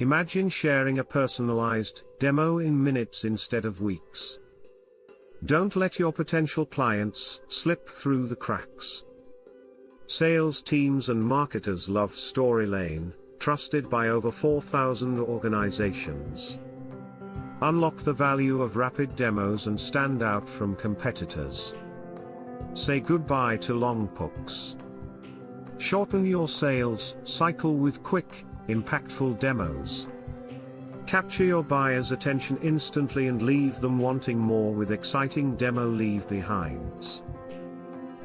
Imagine sharing a personalized demo in minutes instead of weeks. Don't let your potential clients slip through the cracks. Sales teams and marketers love Storylane, trusted by over 4,000 organizations. Unlock the value of rapid demos and stand out from competitors. Say goodbye to long POCs. Shorten your sales cycle with quick, impactful demos. Capture your buyer's attention instantly and leave them wanting more with exciting demo leave-behinds.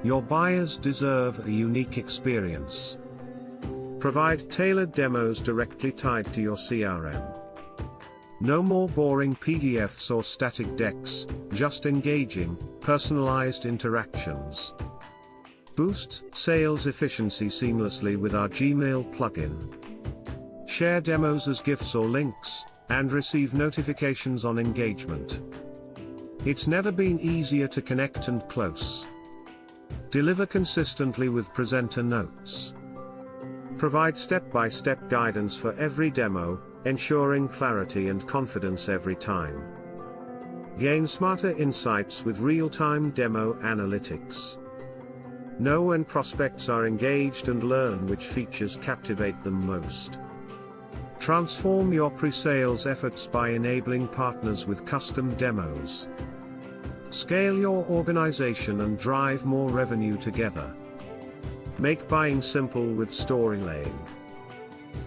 Your buyers deserve a unique experience. Provide tailored demos directly tied to your CRM. No more boring PDFs or static decks, just engaging, personalized interactions. Boost sales efficiency seamlessly with our Gmail plugin. Share demos as GIFs or links, and receive notifications on engagement. It's never been easier to connect and close. Deliver consistently with presenter notes. Provide step-by-step guidance for every demo, ensuring clarity and confidence every time. Gain smarter insights with real-time demo analytics. Know when prospects are engaged and learn which features captivate them most. Transform your pre-sales efforts by enabling partners with custom demos. Scale your organization and drive more revenue together. Make buying simple with Storylane.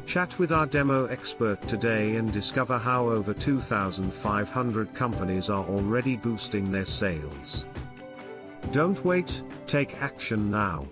Chat with our demo expert today and discover how over 2,500 companies are already boosting their sales. Don't wait, take action now.